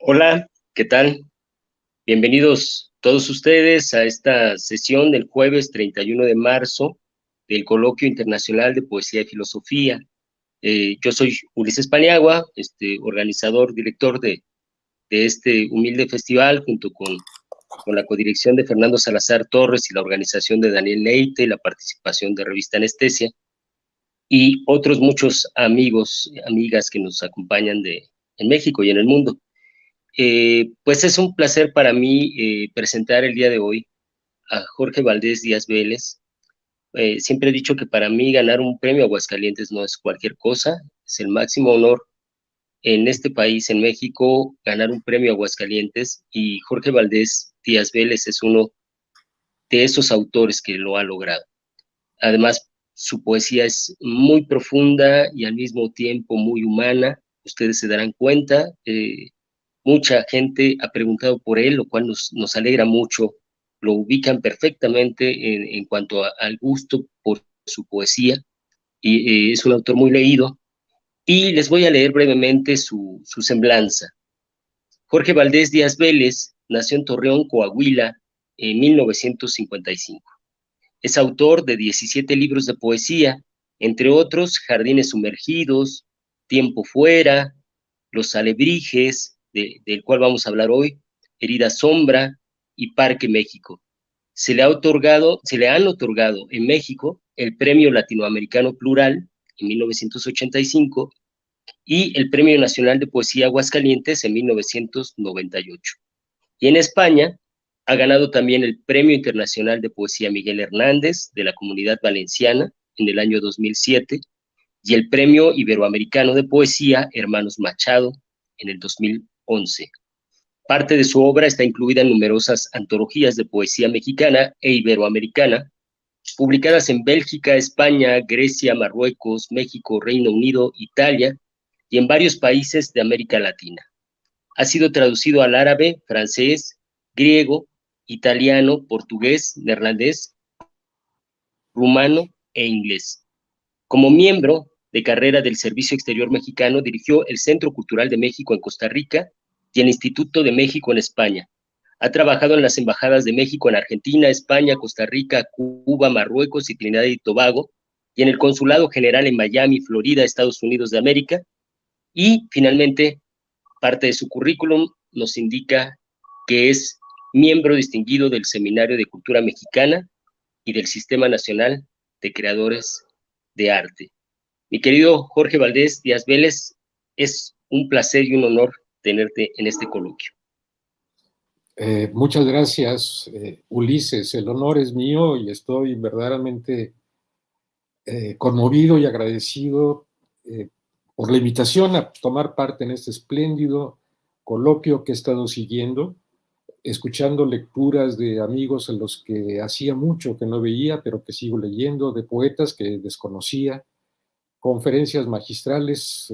Hola, ¿qué tal? Bienvenidos todos ustedes a esta sesión del jueves 31 de marzo del Coloquio Internacional de Poesía y Filosofía. Yo soy Ulises Paniagua, organizador, director de este humilde festival, junto con la codirección de Fernando Salazar Torres y la organización de Daniel Leite y la participación de Revista Anestesia, y otros muchos amigos, amigas que nos acompañan en México y en el mundo. Pues es un placer para mí presentar el día de hoy a Jorge Valdés Díaz Vélez. Siempre he dicho que para mí ganar un premio Aguascalientes no es cualquier cosa, es el máximo honor en este país, en México, ganar un premio Aguascalientes, y Jorge Valdés Díaz Vélez es uno de esos autores que lo ha logrado. Además, su poesía es muy profunda y al mismo tiempo muy humana. Ustedes se darán cuenta. Mucha gente ha preguntado por él, lo cual nos alegra mucho. Lo ubican perfectamente en cuanto al gusto por su poesía, y es un autor muy leído. Y les voy a leer brevemente su semblanza. Jorge Valdés Díaz Vélez nació en Torreón, Coahuila, en 1955. Es autor de 17 libros de poesía, entre otros Jardines Sumergidos, Tiempo Fuera, Los Alebrijes, del cual vamos a hablar hoy, Herida Sombra y Parque México. Se le han otorgado en México el Premio Latinoamericano Plural en 1985 y el Premio Nacional de Poesía Aguascalientes en 1998. Y en España ha ganado también el Premio Internacional de Poesía Miguel Hernández de la Comunidad Valenciana en el año 2007 y el Premio Iberoamericano de Poesía Hermanos Machado en el 2011. Parte de su obra está incluida en numerosas antologías de poesía mexicana e iberoamericana, publicadas en Bélgica, España, Grecia, Marruecos, México, Reino Unido, Italia y en varios países de América Latina. Ha sido traducido al árabe, francés, griego, italiano, portugués, neerlandés, rumano e inglés. Como miembro de carrera del Servicio Exterior Mexicano, dirigió el Centro Cultural de México en Costa Rica y el Instituto de México en España. Ha trabajado en las embajadas de México en Argentina, España, Costa Rica, Cuba, Marruecos y Trinidad y Tobago, y en el Consulado General en Miami, Florida, Estados Unidos de América. Y finalmente, parte de su currículum nos indica que es miembro distinguido del Seminario de Cultura Mexicana y del Sistema Nacional de Creadores de Arte. Mi querido Jorge Valdés Díaz Vélez, es un placer y un honor tenerte en este coloquio. Muchas gracias, Ulises. El honor es mío y estoy verdaderamente conmovido y agradecido por la invitación a tomar parte en este espléndido coloquio que he estado siguiendo, escuchando lecturas de amigos a los que hacía mucho que no veía, pero que sigo leyendo, de poetas que desconocía, conferencias magistrales.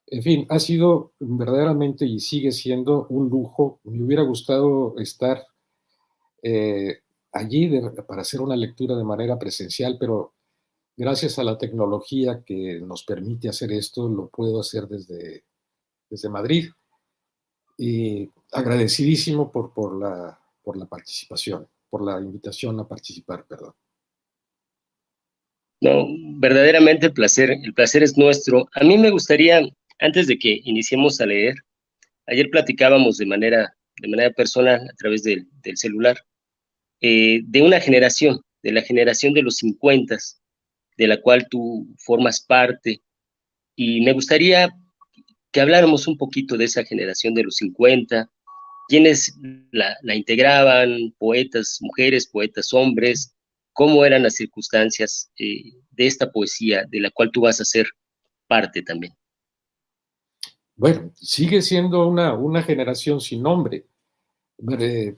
En fin, ha sido verdaderamente y sigue siendo un lujo. Me hubiera gustado estar eh, allí para hacer una lectura de manera presencial, pero gracias a la tecnología que nos permite hacer esto, lo puedo hacer desde Madrid. Y agradecidísimo por la participación, por la invitación a participar, perdón. No, verdaderamente el placer es nuestro. A mí me gustaría, antes de que iniciemos a leer, ayer platicábamos de manera personal a través del celular, de una generación, de la generación de los 50, de la cual tú formas parte, y me gustaría que habláramos un poquito de esa generación de los 50, quiénes la integraban, poetas mujeres, poetas hombres, cómo eran las circunstancias de esta poesía de la cual tú vas a ser parte también. Bueno, sigue siendo una generación sin nombre. Eh,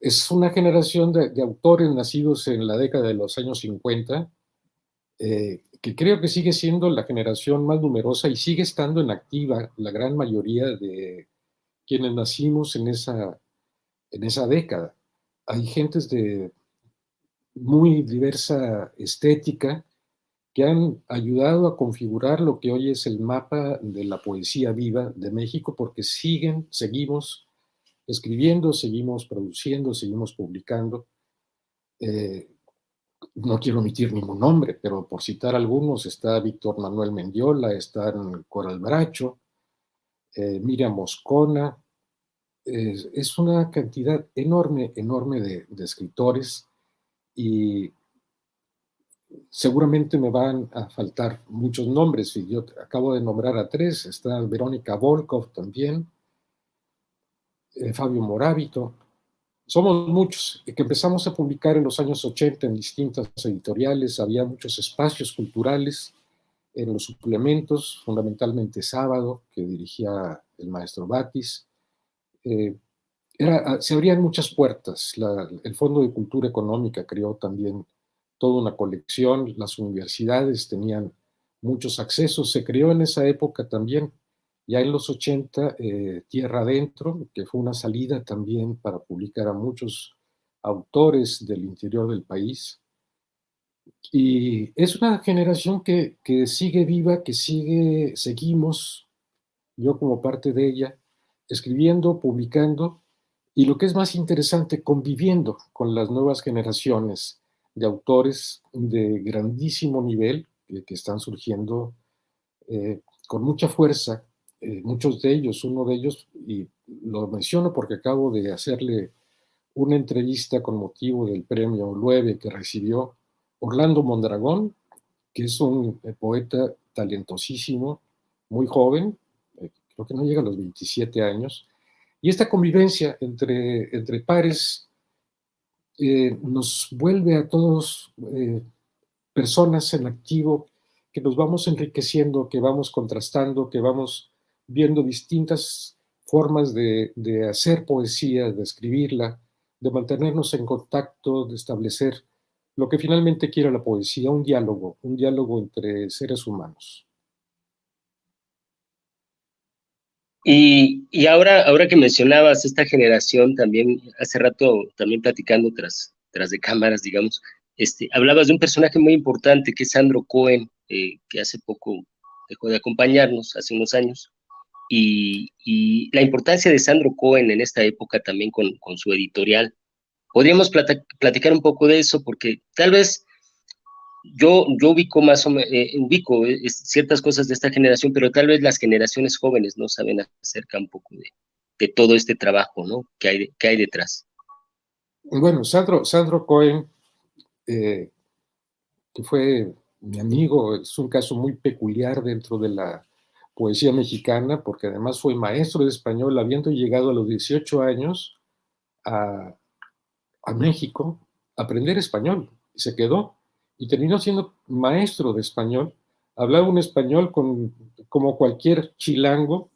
es una generación de autores nacidos en la década de los años 50, que creo que sigue siendo la generación más numerosa y sigue estando en activa la gran mayoría de quienes nacimos en esa década. Hay gentes de muy diversa estética que han ayudado a configurar lo que hoy es el mapa de la poesía viva de México, porque seguimos escribiendo, seguimos produciendo, seguimos publicando. No quiero omitir ningún nombre, pero por citar algunos, está Víctor Manuel Mendiola, están Coral Bracho, Miriam Moscona. Es una cantidad enorme, enorme de escritores, y seguramente me van a faltar muchos nombres, y yo acabo de nombrar a tres. Está Verónica Volkov también, Fabio Morábito. Somos muchos que empezamos a publicar en los años 80 en distintas editoriales. Había muchos espacios culturales en los suplementos, fundamentalmente Sábado, que dirigía el maestro Batis. Se abrían muchas puertas. El Fondo de Cultura Económica creó también toda una colección. Las universidades tenían muchos accesos. Se creó en esa época también, ya en los 80, Tierra Adentro, que fue una salida también para publicar a muchos autores del interior del país. Y es una generación que sigue viva, seguimos, yo como parte de ella, escribiendo, publicando, y lo que es más interesante, conviviendo con las nuevas generaciones de autores de grandísimo nivel que están surgiendo con mucha fuerza. Muchos de ellos, uno de ellos, y lo menciono porque acabo de hacerle una entrevista con motivo del premio Loewe que recibió Orlando Mondragón, que es un poeta talentosísimo, muy joven, creo que no llega a los 27 años, y esta convivencia entre pares nos vuelve a todos personas en activo, que nos vamos enriqueciendo, que vamos contrastando, que vamos viendo distintas formas de hacer poesía, de escribirla, de mantenernos en contacto, de establecer lo que finalmente quiere la poesía, un diálogo entre seres humanos. Y ahora que mencionabas esta generación, también hace rato, también platicando tras de cámaras, digamos, hablabas de un personaje muy importante que es Sandro Cohen, que hace poco dejó de acompañarnos, hace unos años, y la importancia de Sandro Cohen en esta época también con su editorial. Podríamos platicar un poco de eso, porque tal vez yo ubico más o menos, ciertas cosas de esta generación, pero tal vez las generaciones jóvenes no saben acerca un poco de todo este trabajo, ¿no? Que hay detrás. Bueno, Sandro Cohen, que fue mi amigo, es un caso muy peculiar dentro de la poesía mexicana, porque además fue maestro de español, habiendo llegado a los 18 años a México a aprender español, y se quedó, y terminó siendo maestro de español. Hablaba un español como cualquier chilango.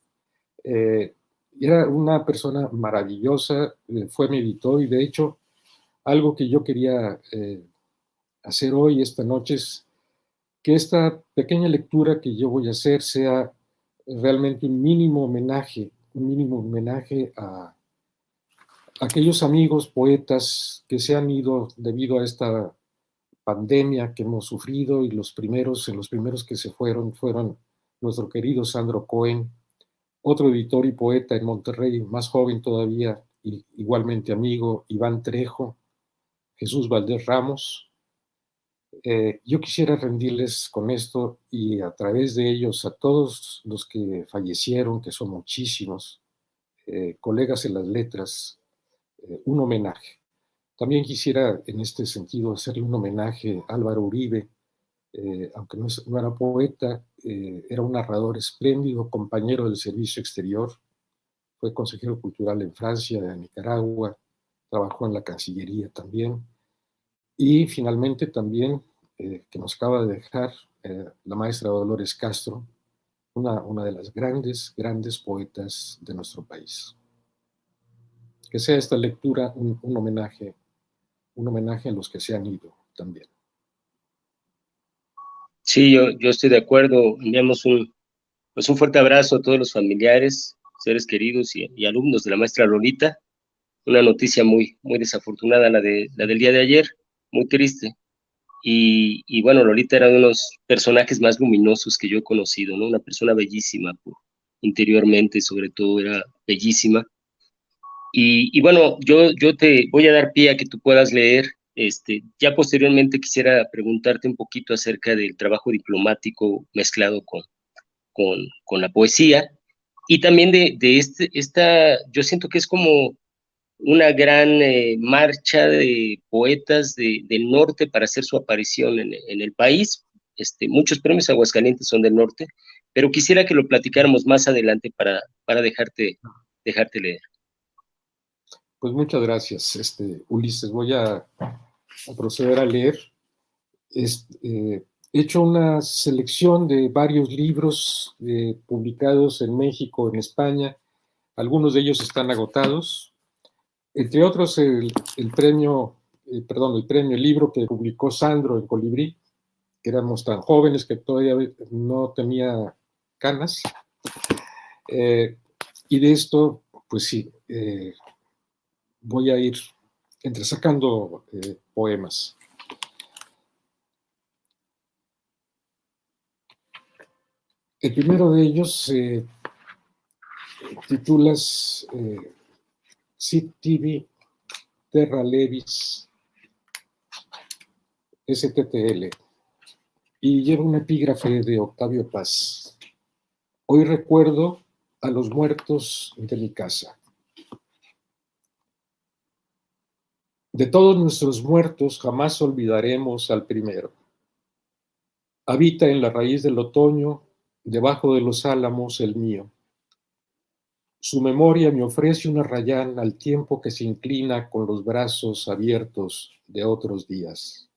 Era una persona maravillosa, fue mi editor, y de hecho algo que yo quería hacer hoy, esta noche, es que esta pequeña lectura que yo voy a hacer sea realmente un mínimo homenaje a aquellos amigos poetas que se han ido debido a esta pandemia que hemos sufrido, y los primeros que se fueron nuestro querido Sandro Cohen, otro editor y poeta en Monterrey, más joven todavía, y igualmente amigo, Iván Trejo, Jesús Valdés Ramos. Yo quisiera rendirles con esto, y a través de ellos, a todos los que fallecieron, que son muchísimos, colegas en las letras, un homenaje. También quisiera en este sentido hacerle un homenaje a Álvaro Uribe, aunque no era poeta, era un narrador espléndido, compañero del servicio exterior, fue consejero cultural en Francia, en Nicaragua, trabajó en la Cancillería también, y finalmente también, que nos acaba de dejar, la maestra Dolores Castro, una de las grandes poetas de nuestro país. Que sea esta lectura un homenaje a los que se han ido también. Sí, yo estoy de acuerdo. Enviamos pues un fuerte abrazo a todos los familiares, seres queridos y alumnos de la maestra Lolita. Una noticia muy desafortunada, la del día de ayer, muy triste. Y bueno, Lolita era uno de los personajes más luminosos que yo he conocido, ¿no? Una persona bellísima, interiormente sobre todo era bellísima. Y bueno, yo te voy a dar pie a que tú puedas leer. Ya posteriormente quisiera preguntarte un poquito acerca del trabajo diplomático mezclado con la poesía y también esta, yo siento que es como una gran marcha de poetas del norte para hacer su aparición en el país. Muchos premios Aguascalientes son del norte, pero quisiera que lo platicáramos más adelante para dejarte leer. Pues muchas gracias, Ulises. Voy a proceder a leer. He hecho una selección de varios libros publicados en México, en España. Algunos de ellos están agotados. Entre otros, el premio, el libro que publicó Sandro en Colibrí, que éramos tan jóvenes que todavía no tenía canas. Y de esto, pues sí, voy a ir entresacando poemas. El primero de ellos se titula Sit Tibi Terra Levis STTL y lleva un epígrafe de Octavio Paz. Hoy recuerdo a los muertos de mi casa. De todos nuestros muertos jamás olvidaremos al primero. Habita en la raíz del otoño, debajo de los álamos el mío. Su memoria me ofrece una rayana al tiempo que se inclina con los brazos abiertos de otros días.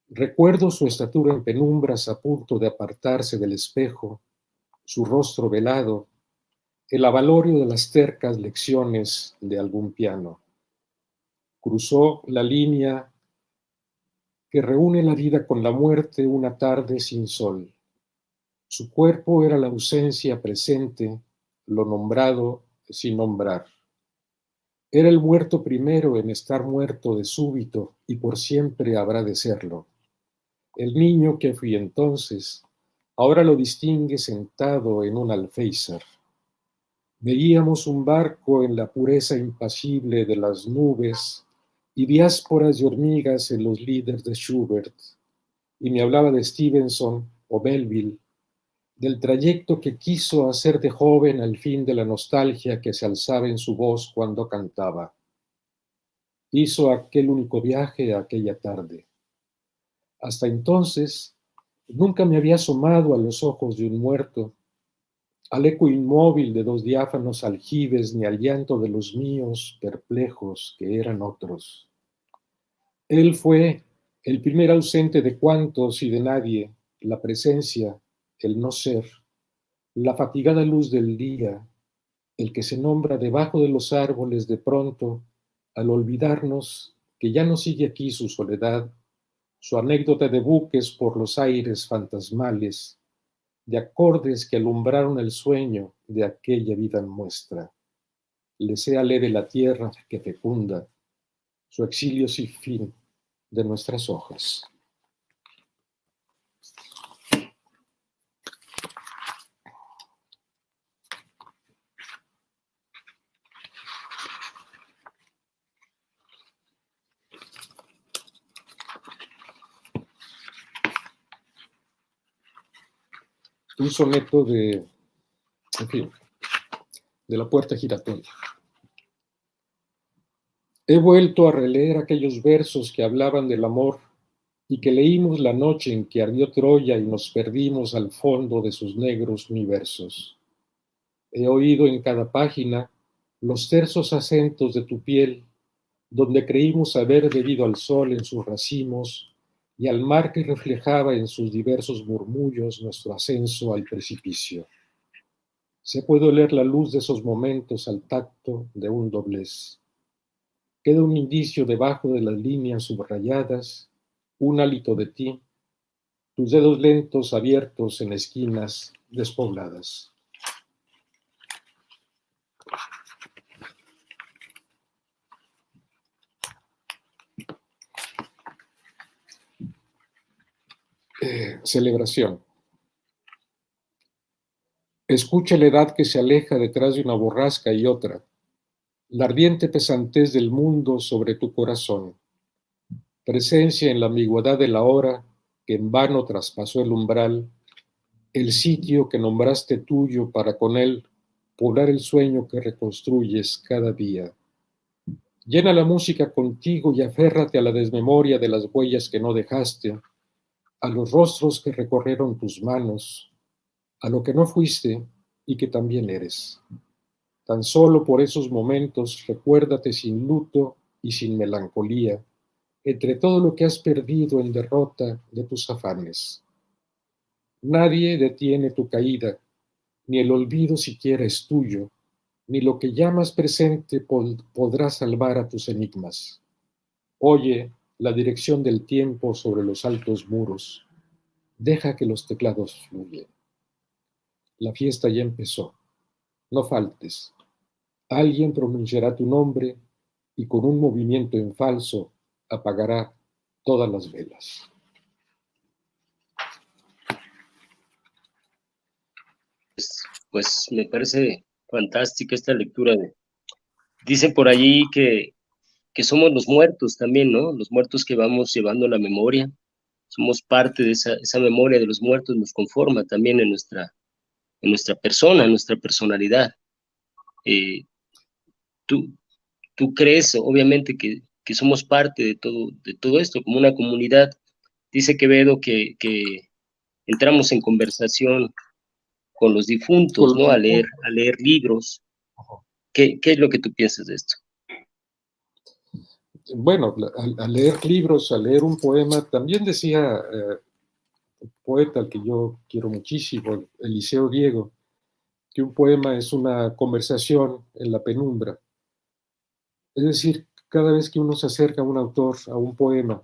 Recuerdo su estatura en penumbras a punto de apartarse del espejo, su rostro velado, el avalorio de las tercas lecciones de algún piano. Cruzó la línea que reúne la vida con la muerte una tarde sin sol. Su cuerpo era la ausencia presente, lo nombrado sin nombrar. Era el muerto primero en estar muerto de súbito y por siempre habrá de serlo. El niño que fui entonces, ahora lo distingue sentado en un alféizar. Veíamos un barco en la pureza impasible de las nubes y diásporas de hormigas en los líderes de Schubert, y me hablaba de Stevenson o Melville, del trayecto que quiso hacer de joven al fin de la nostalgia que se alzaba en su voz cuando cantaba. Hizo aquel único viaje aquella tarde. Hasta entonces, nunca me había asomado a los ojos de un muerto, al eco inmóvil de dos diáfanos aljibes, ni al llanto de los míos perplejos que eran otros. Él fue el primer ausente de cuantos y de nadie, la presencia, el no ser, la fatigada luz del día, el que se nombra debajo de los árboles de pronto, al olvidarnos que ya no sigue aquí su soledad, su anécdota de buques por los aires fantasmales, de acordes que alumbraron el sueño de aquella vida nuestra. Le sea leve la tierra que fecunda, su exilio sin fin de nuestras hojas. Un soneto en fin, de la puerta giratoria. He vuelto a releer aquellos versos que hablaban del amor y que leímos la noche en que ardió Troya y nos perdimos al fondo de sus negros universos. He oído en cada página los tersos acentos de tu piel, donde creímos haber bebido al sol en sus racimos y al mar que reflejaba en sus diversos murmullos nuestro ascenso al precipicio. Se puede oler la luz de esos momentos al tacto de un doblez. Queda un indicio debajo de las líneas subrayadas, un hálito de ti, tus dedos lentos abiertos en esquinas despobladas. Celebración. Escucha la edad que se aleja detrás de una borrasca y otra, la ardiente pesantez del mundo sobre tu corazón, presencia en la ambigüedad de la hora que en vano traspasó el umbral, el sitio que nombraste tuyo para con él poblar el sueño que reconstruyes cada día. Llena la música contigo y aférrate a la desmemoria de las huellas que no dejaste, a los rostros que recorrieron tus manos, a lo que no fuiste y que también eres. Tan solo por esos momentos recuérdate sin luto y sin melancolía, entre todo lo que has perdido en derrota de tus afanes. Nadie detiene tu caída, ni el olvido siquiera es tuyo, ni lo que llamas presente podrá salvar a tus enigmas. Oye la dirección del tiempo sobre los altos muros. Deja que los teclados fluyan. La fiesta ya empezó. No faltes. Alguien pronunciará tu nombre y con un movimiento en falso apagará todas las velas. Pues me parece fantástica esta lectura. Dicen por allí que somos los muertos también, ¿no? Los muertos que vamos llevando la memoria. Somos parte de esa memoria de los muertos, nos conforma también en nuestra persona, en nuestra personalidad. Tú, tú crees, obviamente, que somos parte de todo esto, como una comunidad. Dice Quevedo que entramos en conversación con los difuntos, ¿no? A leer libros. ¿Qué es lo que tú piensas de esto? Bueno, a leer libros, a leer un poema, también decía un poeta al que yo quiero muchísimo, Eliseo Diego, que un poema es una conversación en la penumbra. Es decir, cada vez que uno se acerca a un autor, a un poema,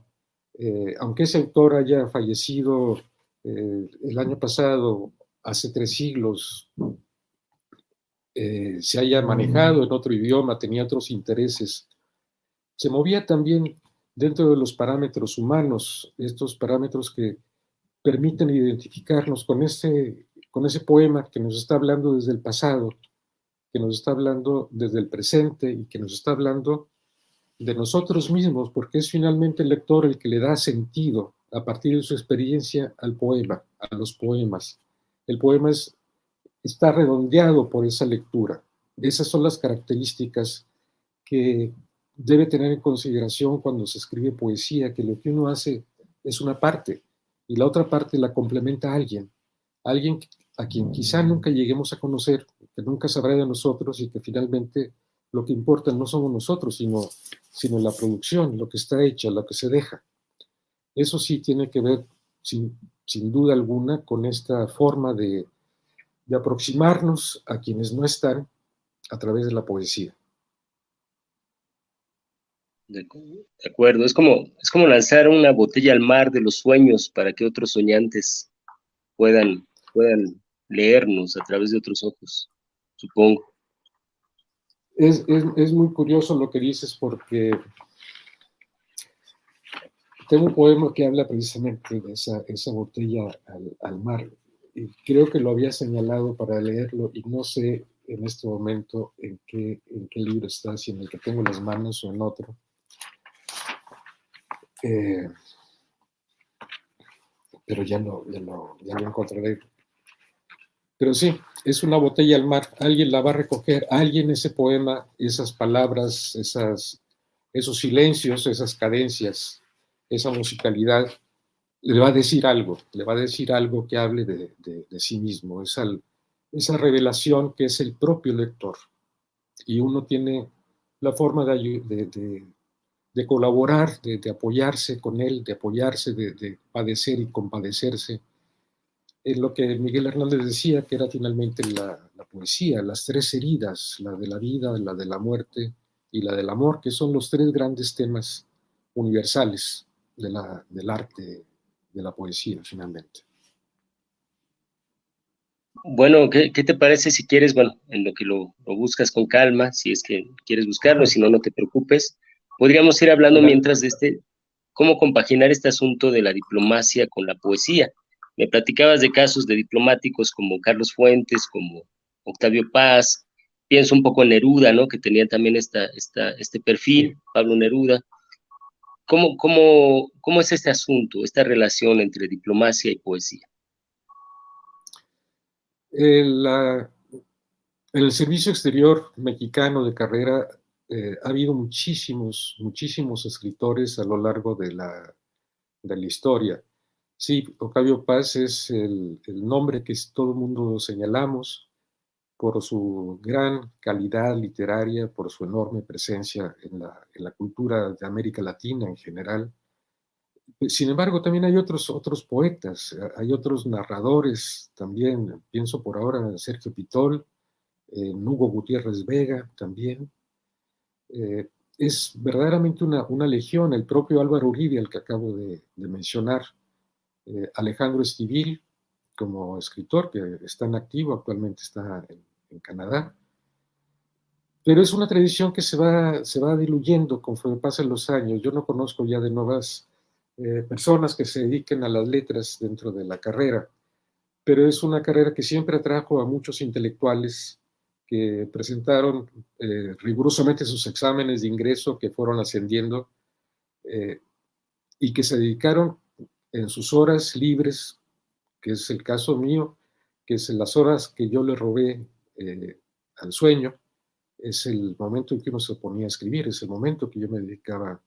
aunque ese autor haya fallecido el año pasado, hace 3 siglos, se haya manejado en otro idioma, tenía otros intereses, se movía también dentro de los parámetros humanos, estos parámetros que permiten identificarnos con ese poema que nos está hablando desde el pasado, que nos está hablando desde el presente y que nos está hablando de nosotros mismos, porque es finalmente el lector el que le da sentido a partir de su experiencia al poema, a los poemas. El poema está redondeado por esa lectura. Esas son las características que debe tener en consideración cuando se escribe poesía, que lo que uno hace es una parte y la otra parte la complementa a alguien a quien quizá nunca lleguemos a conocer, que nunca sabrá de nosotros y que finalmente lo que importa no somos nosotros, sino la producción, lo que está hecha, lo que se deja. Eso sí tiene que ver, sin duda alguna, con esta forma de aproximarnos a quienes no están a través de la poesía. De acuerdo, es como lanzar una botella al mar de los sueños para que otros soñantes puedan leernos a través de otros ojos, supongo. Es muy curioso lo que dices porque tengo un poema que habla precisamente de esa botella al mar. Y creo que lo había señalado para leerlo y no sé en este momento en qué libro está, si en el que tengo las manos o en otro. Pero ya lo encontraré. Pero sí, es una botella al mar. Alguien la va a recoger, alguien ese poema, esas palabras, esos silencios, esas cadencias, esa musicalidad, le va a decir algo que hable de sí mismo, esa revelación que es el propio lector. Y uno tiene la forma de colaborar, de apoyarse con él, de apoyarse, de padecer y compadecerse, en lo que Miguel Hernández decía, que era finalmente la poesía, las 3 heridas, la de la vida, la de la muerte y la del amor, que son los 3 grandes temas universales del arte, de la poesía, finalmente. Bueno, ¿qué te parece si quieres, bueno, en lo que lo buscas con calma, si es que quieres buscarlo, si no, no te preocupes, podríamos ir hablando mientras de este cómo compaginar este asunto de la diplomacia con la poesía. Me platicabas de casos de diplomáticos como Carlos Fuentes, como Octavio Paz, pienso un poco en Neruda, ¿no? Que tenía también este perfil, Pablo Neruda. ¿Cómo es este asunto, esta relación entre diplomacia y poesía? En el servicio exterior mexicano de carrera ha habido muchísimos escritores a lo largo de la historia. Sí, Octavio Paz es el nombre que todo el mundo señalamos por su gran calidad literaria, por su enorme presencia en la cultura de América Latina en general. Sin embargo, también hay otros poetas, hay otros narradores también. Pienso por ahora en Sergio Pitol, en Hugo Gutiérrez Vega también. Es verdaderamente una legión. El propio Álvaro Uribe, al que acabo de mencionar, Alejandro Esquivel, como escritor, que está en activo, actualmente está en Canadá. Pero es una tradición que se va diluyendo conforme pasan los años. Yo no conozco ya de nuevas personas que se dediquen a las letras dentro de la carrera, pero es una carrera que siempre atrajo a muchos intelectuales que presentaron rigurosamente sus exámenes de ingreso, que fueron ascendiendo eh, y que se dedicaron en sus horas libres, que es el caso mío, que es en las horas que yo le robé al sueño, es el momento en que uno se ponía a escribir, es el momento que yo me dedicaba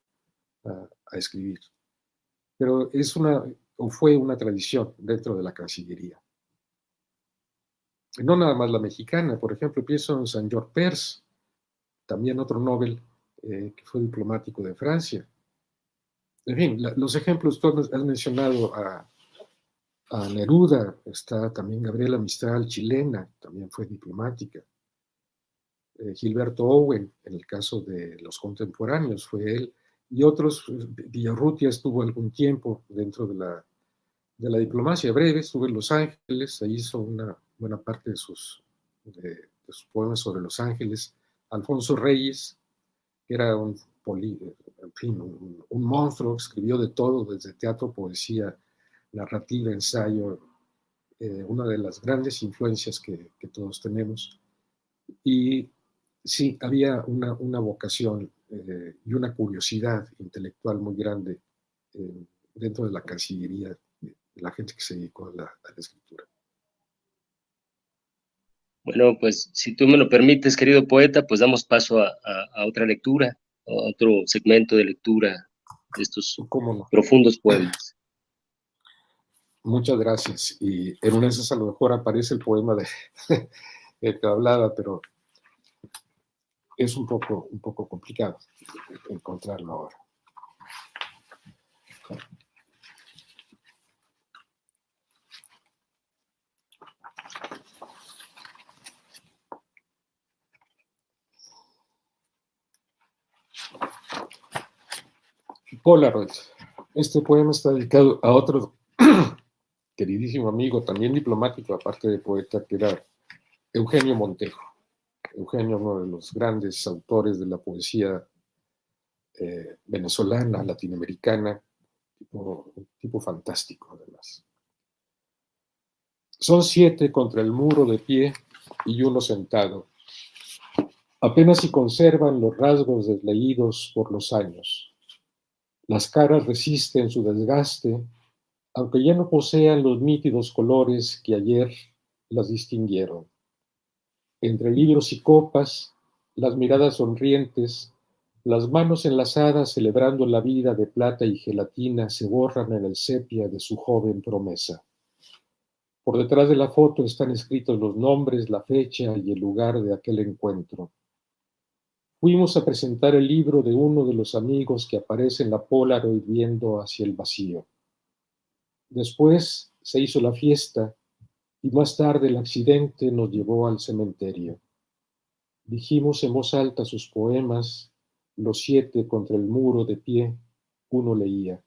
a escribir. Pero fue una tradición dentro de la Cancillería. No nada más la mexicana, por ejemplo, pienso en Saint-Georges Perse, también otro Nobel que fue diplomático de Francia. En fin, los ejemplos, tú has mencionado a Neruda, está también Gabriela Mistral, chilena, también fue diplomática. Gilberto Owen, en el caso de los contemporáneos, fue él, y otros. Villarrutia estuvo algún tiempo dentro de la diplomacia breve, estuvo en Los Ángeles, ahí hizo una buena parte de de sus poemas sobre Los Ángeles. Alfonso Reyes, que era en fin, un monstruo, escribió de todo, desde teatro, poesía, narrativa, ensayo, una de las grandes influencias que todos tenemos. Y sí, había una vocación y una curiosidad intelectual muy grande dentro de la Cancillería, de la gente que se dedicó a la escritura. Bueno, pues si tú me lo permites, querido poeta, pues damos paso a otra lectura, a otro segmento de lectura de estos ¿Cómo no? profundos poemas. Muchas gracias. Y en una de esas a lo mejor aparece el poema del que hablaba, pero es un poco complicado encontrarlo ahora. Polaroid. Este poema está dedicado a otro queridísimo amigo, también diplomático, aparte de poeta, que era Eugenio Montejo. Eugenio, uno de los grandes autores de la poesía venezolana, latinoamericana, un tipo fantástico además. Son 7 contra el muro de pie y uno sentado. Apenas si conservan los rasgos desleídos por los años. Las caras resisten su desgaste, aunque ya no posean los nítidos colores que ayer las distinguieron. Entre libros y copas, las miradas sonrientes, las manos enlazadas celebrando la vida de plata y gelatina se borran en el sepia de su joven promesa. Por detrás de la foto están escritos los nombres, la fecha y el lugar de aquel encuentro. Fuimos a presentar el libro de uno de los amigos que aparece en la Polaroid viendo hacia el vacío. Después se hizo la fiesta y más tarde el accidente nos llevó al cementerio. Dijimos en voz alta sus poemas, los 7 contra el muro de pie, uno leía.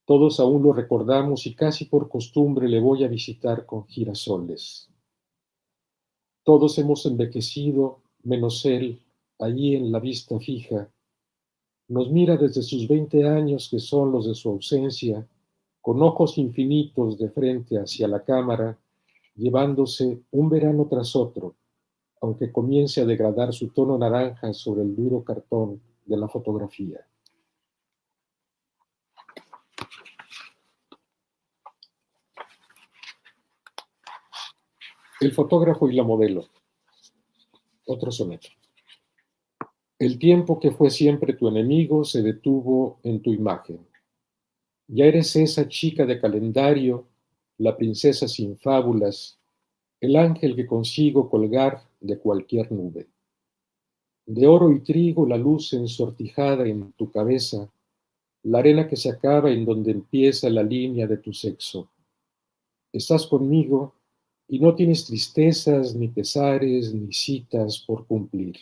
Todos aún lo recordamos y casi por costumbre le voy a visitar con girasoles. Todos hemos envejecido, menos él, allí en la vista fija, Nos mira desde sus 20 años, que son los de su ausencia, con ojos infinitos de frente hacia la cámara, llevándose un verano tras otro, aunque comience a degradar su tono naranja sobre el duro cartón de la fotografía. El fotógrafo y la modelo. Otro soneto. El tiempo que fue siempre tu enemigo se detuvo en tu imagen. Ya eres esa chica de calendario, la princesa sin fábulas, el ángel que consigo colgar de cualquier nube. De oro y trigo la luz ensortijada en tu cabeza, la arena que se acaba en donde empieza la línea de tu sexo. Estás conmigo y no tienes tristezas, ni pesares, ni citas por cumplir.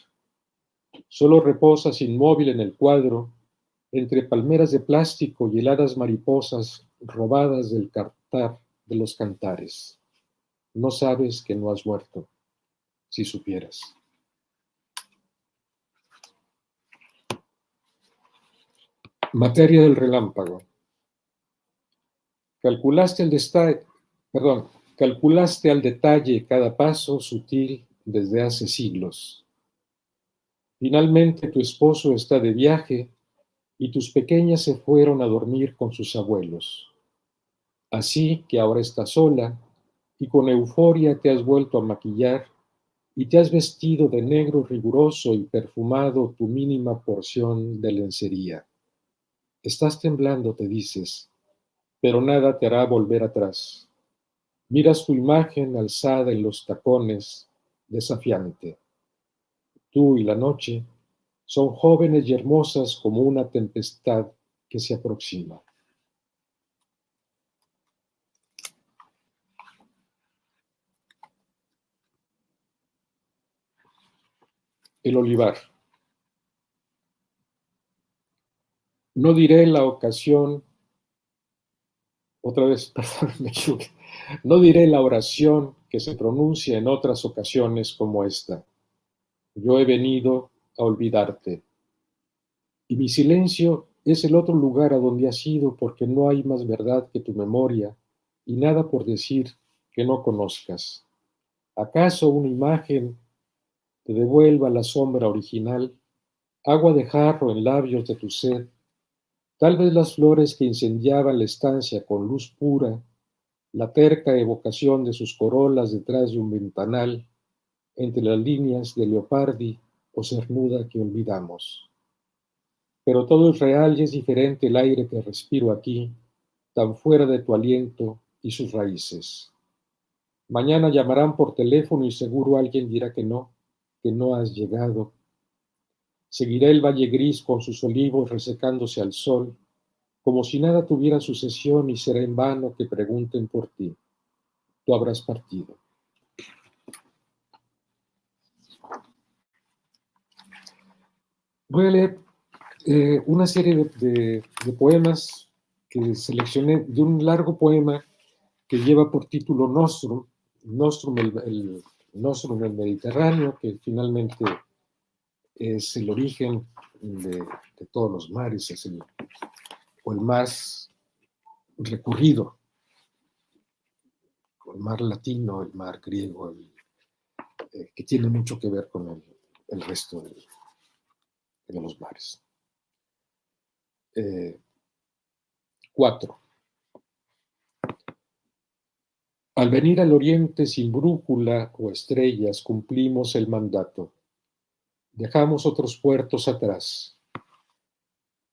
Solo reposas inmóvil en el cuadro, entre palmeras de plástico y heladas mariposas robadas del cantar de los cantares. No sabes que no has muerto, si supieras. Materia del relámpago. Calculaste calculaste al detalle cada paso sutil desde hace siglos. Finalmente tu esposo está de viaje y tus pequeñas se fueron a dormir con sus abuelos. Así que ahora estás sola y con euforia te has vuelto a maquillar y te has vestido de negro riguroso y perfumado tu mínima porción de lencería. Estás temblando, te dices, pero nada te hará volver atrás. Miras tu imagen alzada en los tacones, desafiante. Tú y la noche son jóvenes y hermosas como una tempestad que se aproxima. El olivar. No diré la ocasión, otra vez, perdón, me equivoqué. No diré la oración que se pronuncia en otras ocasiones como esta. Yo he venido a olvidarte. Y mi silencio es el otro lugar a donde has ido porque no hay más verdad que tu memoria y nada por decir que no conozcas. ¿Acaso una imagen te devuelva la sombra original, agua de jarro en labios de tu sed, tal vez las flores que incendiaban la estancia con luz pura, la terca evocación de sus corolas detrás de un ventanal, entre las líneas de Leopardi o Cernuda que olvidamos? Pero todo es real y es diferente el aire que respiro aquí, tan fuera de tu aliento y sus raíces. Mañana llamarán por teléfono y seguro alguien dirá que no has llegado. Seguirá el valle gris con sus olivos resecándose al sol, como si nada tuviera sucesión y será en vano que pregunten por ti. Tú habrás partido. Voy a leer una serie de poemas que seleccioné de un largo poema que lleva por título Nostrum, Nostrum, el Mediterráneo, que finalmente es el origen de todos los mares, es el más recurrido, el mar latino, el mar griego, que tiene mucho que ver con el resto de los mares. 4. Al venir al oriente sin brújula o estrellas, cumplimos el mandato. Dejamos otros puertos atrás.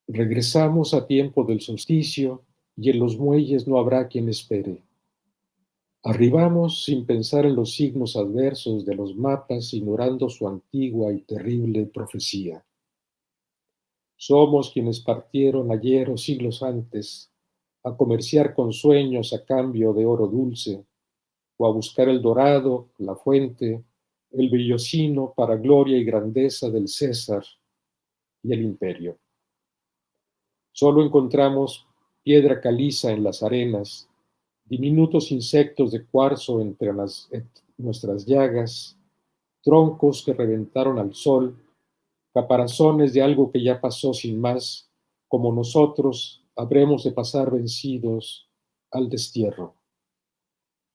Regresamos a tiempo del solsticio y en los muelles no habrá quien espere. Arribamos sin pensar en los signos adversos de los mapas, ignorando su antigua y terrible profecía. Somos quienes partieron ayer o siglos antes a comerciar con sueños a cambio de oro dulce, o a buscar el dorado, la fuente, el vellocino para gloria y grandeza del César y el imperio. Solo encontramos piedra caliza en las arenas, diminutos insectos de cuarzo entre nuestras llagas, troncos que reventaron al sol, caparazones de algo que ya pasó sin más, como nosotros habremos de pasar vencidos al destierro.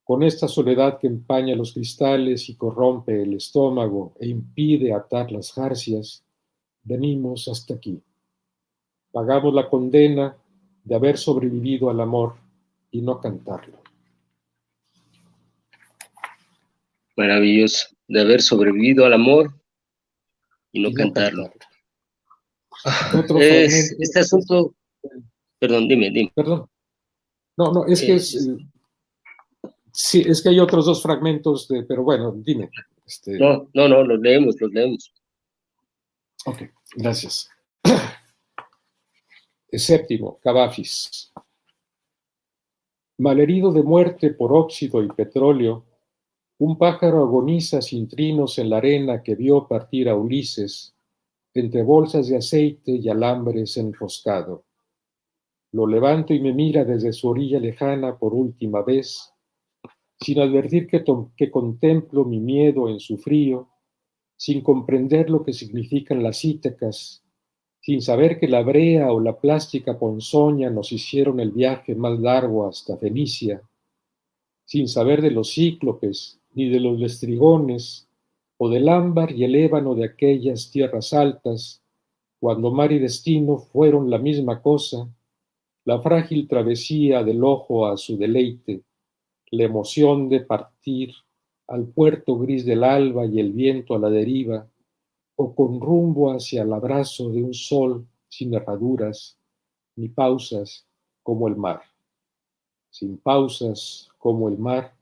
Con esta soledad que empaña los cristales y corrompe el estómago e impide atar las jarcias, venimos hasta aquí. Pagamos la condena de haber sobrevivido al amor y no cantarlo. Maravilloso, de haber sobrevivido al amor y no Y no cantarlo. cantarlo. Otro fragmento. Este asunto, perdón, dime. Perdón. No, es que sí, es que hay otros dos fragmentos, pero bueno, dime. No, los leemos. Ok, gracias. El séptimo, Cavafis. Malherido de muerte por óxido y petróleo, un pájaro agoniza sin trinos en la arena que vio partir a Ulises, entre bolsas de aceite y alambres enroscado. Lo levanto y me mira desde su orilla lejana por última vez, sin advertir que contemplo mi miedo en su frío, sin comprender lo que significan las Ítacas, sin saber que la brea o la plástica ponzoña nos hicieron el viaje más largo hasta Fenicia, sin saber de los cíclopes, ni de los lestrigones, o del ámbar y el ébano de aquellas tierras altas, cuando mar y destino fueron la misma cosa, la frágil travesía del ojo a su deleite, la emoción de partir al puerto gris del alba y el viento a la deriva, o con rumbo hacia el abrazo de un sol sin herraduras, ni pausas como el mar. Sin pausas como el mar,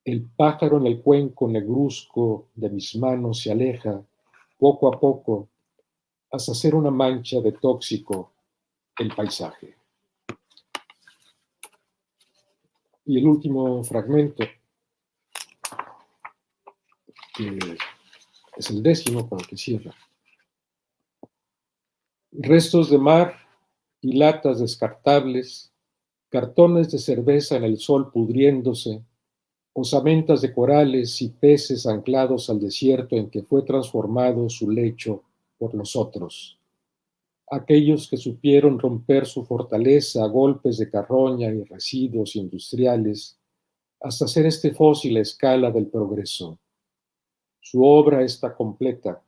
el pájaro en el cuenco negruzco de mis manos se aleja, poco a poco, hasta hacer una mancha de tóxico el paisaje. Y el último fragmento, que es el 10º para que cierra. Restos de mar y latas descartables, cartones de cerveza en el sol pudriéndose, osamentas de corales y peces anclados al desierto en que fue transformado su lecho por los otros. Aquellos que supieron romper su fortaleza a golpes de carroña y residuos industriales, hasta hacer este fósil a escala del progreso. Su obra está completa.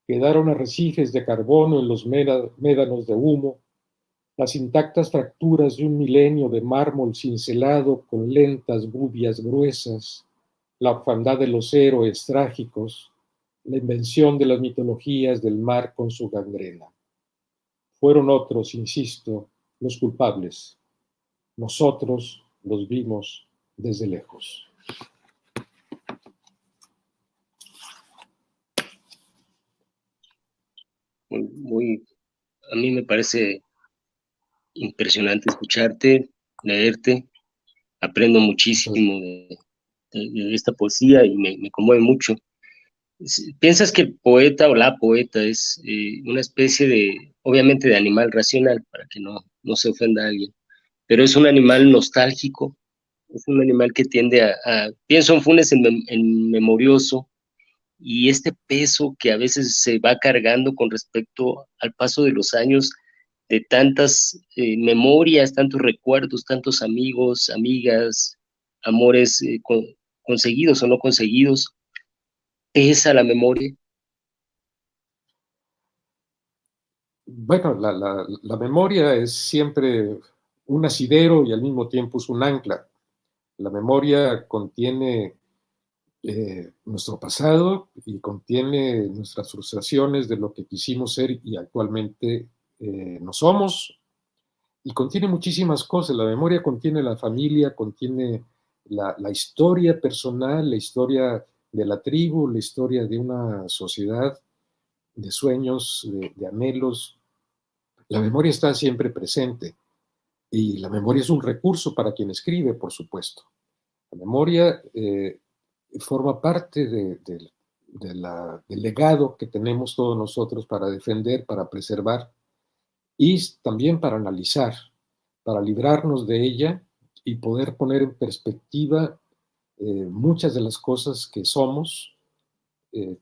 Quedaron arrecifes de carbono en los médanos de humo, las intactas fracturas de un milenio de mármol cincelado con lentas gubias gruesas, la orfandad de los héroes trágicos, la invención de las mitologías del mar con su gangrena. Fueron otros, insisto, los culpables. Nosotros los vimos desde lejos. A mí me parece impresionante escucharte, leerte, aprendo muchísimo de esta poesía y me conmueve mucho. ¿Piensas que el poeta o la poeta es una especie de, obviamente de animal racional, para que no se ofenda a alguien, pero es un animal nostálgico, es un animal que tiende pienso en Funes en Memorioso, y este peso que a veces se va cargando con respecto al paso de los años, de tantas memorias, tantos recuerdos, tantos amigos, amigas, amores conseguidos o no conseguidos, pesa la memoria. Bueno, la memoria es siempre un asidero y al mismo tiempo es un ancla. La memoria contiene nuestro pasado y contiene nuestras frustraciones de lo que quisimos ser y actualmente no somos, y contiene muchísimas cosas. La memoria contiene la familia, contiene la historia personal, la historia de la tribu, la historia de una sociedad, de sueños, de anhelos. La memoria está siempre presente y la memoria es un recurso para quien escribe, por supuesto. La memoria forma parte del legado que tenemos todos nosotros para defender, para preservar y también para analizar, para librarnos de ella y poder poner en perspectiva muchas de las cosas que somos, eh,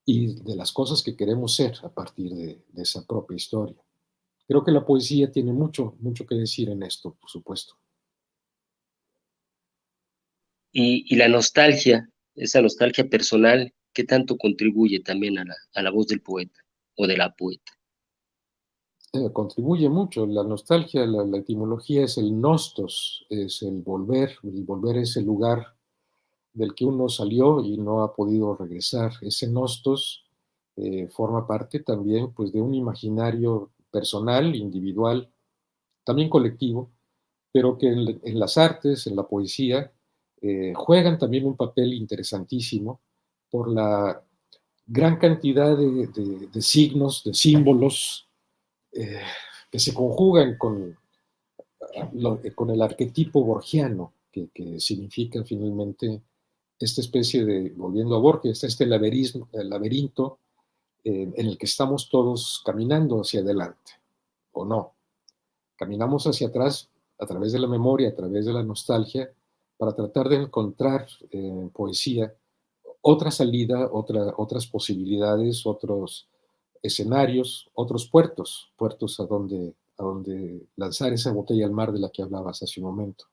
y de las cosas que queremos ser a partir de esa propia historia. Creo que la poesía tiene mucho, mucho que decir en esto, por supuesto. Y la nostalgia, esa nostalgia personal, ¿qué tanto contribuye también a la voz del poeta o de la poeta? Contribuye mucho. La nostalgia, la etimología es el nostos, es el volver es el lugar del que uno salió y no ha podido regresar. Ese nostos forma parte también pues, de un imaginario personal, individual, también colectivo, pero que en las artes, en la poesía, juegan también un papel interesantísimo por la gran cantidad de signos, de símbolos eh, que se conjugan con el arquetipo borgiano, que significa finalmente esta especie de, volviendo a Borges, este laberinto en el que estamos todos caminando hacia adelante, o no. Caminamos hacia atrás a través de la memoria, a través de la nostalgia, para tratar de encontrar en poesía otra salida, otras posibilidades, otros escenarios, otros puertos a donde lanzar esa botella al mar de la que hablabas hace un momento.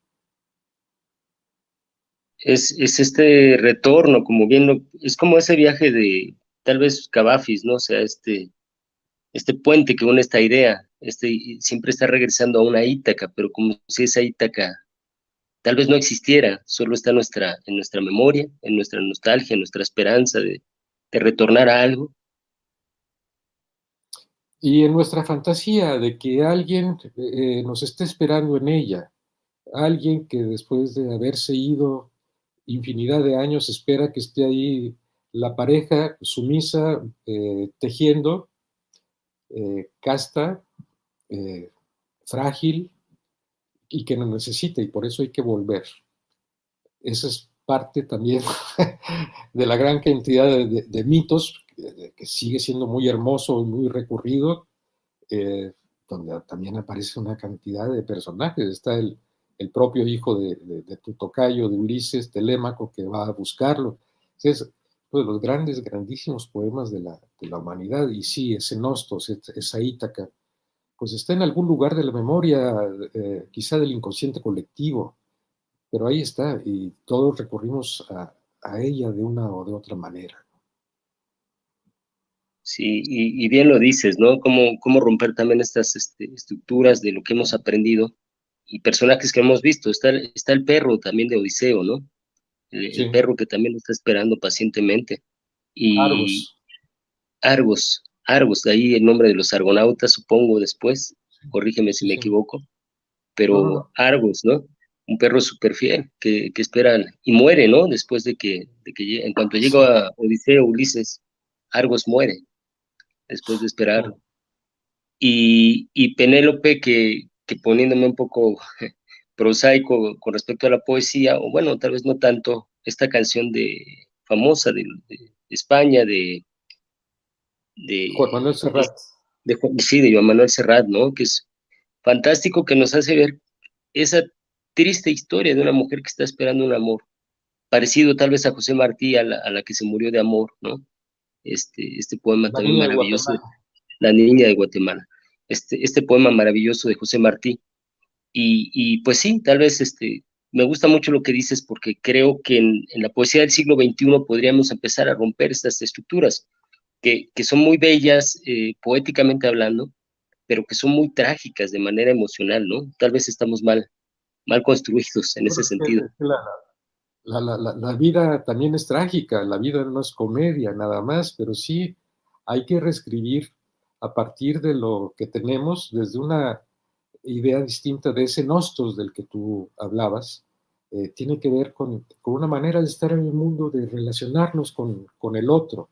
Es este retorno, como bien, es como ese viaje de tal vez Cavafis, ¿no? O sea, este puente que une esta idea, siempre está regresando a una Ítaca, pero como si esa Ítaca tal vez no existiera, solo está en nuestra memoria, en nuestra nostalgia, en nuestra esperanza de retornar a algo. Y en nuestra fantasía de que alguien nos esté esperando en ella, alguien que después de haberse ido infinidad de años espera que esté ahí la pareja sumisa, tejiendo, casta, eh, frágil y que nos necesita y por eso hay que volver. Esa es parte también de la gran cantidad de mitos que sigue siendo muy hermoso y muy recurrido, donde también aparece una cantidad de personajes. Está el propio hijo de tu tocayo, de Ulises, Telémaco, que va a buscarlo. Es uno de los grandísimos poemas de la humanidad. Y sí, ese Nostos, esa Ítaca, pues está en algún lugar de la memoria, quizá del inconsciente colectivo, pero ahí está, y todos recurrimos a ella de una o de otra manera. Sí, y bien lo dices, ¿no? Cómo romper también estas estructuras de lo que hemos aprendido y personajes que hemos visto. Está el perro también de Odiseo, ¿no? El Sí, perro que también lo está esperando pacientemente. Y Argos. Argos, de ahí el nombre de los argonautas, supongo, después, Sí, corrígeme si sí, me sí. equivoco, No, no, pero no. Argos, ¿no? Un perro súper fiel que espera y muere, ¿no? Después en cuanto Sí, llega Odiseo, Ulises, Argos muere después de sí. esperarlo. Y Penélope, que poniéndome un poco prosaico con respecto a la poesía, o bueno, tal vez no tanto, esta canción famosa de España, Juan Manuel de, Serrat. sí, de Joan Manuel Serrat, ¿no? Que es fantástico, que nos hace ver esa triste historia de una mujer que está esperando un amor, parecido tal vez a José Martí, a la que se murió de amor, ¿no? Este poema La también niña de maravilloso, Guatemala. La niña de Guatemala, este poema maravilloso de José Martí. Y pues sí, tal vez me gusta mucho lo que dices porque creo que en la poesía del siglo XXI podríamos empezar a romper estas estructuras que son muy bellas poéticamente hablando, pero que son muy trágicas de manera emocional, ¿no? Tal vez estamos mal construidos en ese Bueno, sentido. es que la vida también es trágica, la vida no es comedia nada más, pero sí hay que reescribir a partir de lo que tenemos desde una idea distinta de ese nostos del que tú hablabas. Tiene que ver con una manera de estar en el mundo, de relacionarnos con el otro,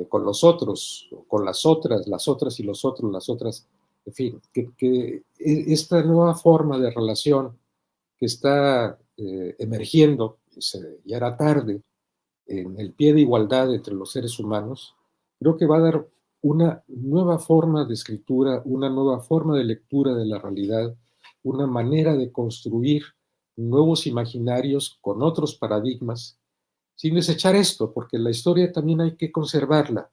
con los otros, con las otras y los otros, las otras, en fin, que esta nueva forma de relación que está emergiendo, ya era tarde, en el pie de igualdad entre los seres humanos, creo que va a dar una nueva forma de escritura, una nueva forma de lectura de la realidad, una manera de construir nuevos imaginarios con otros paradigmas, sin desechar esto, porque la historia también hay que conservarla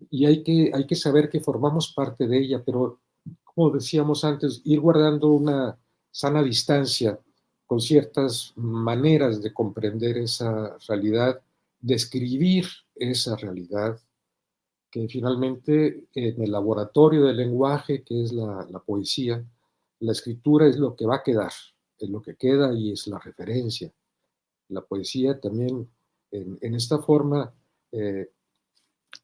y hay que saber que formamos parte de ella, pero como decíamos antes, ir guardando una sana distancia con ciertas maneras de comprender esa realidad, de escribir esa realidad, que finalmente en el laboratorio del lenguaje, que es la poesía, la escritura es lo que va a quedar, es lo que queda y es la referencia. La poesía también en esta forma,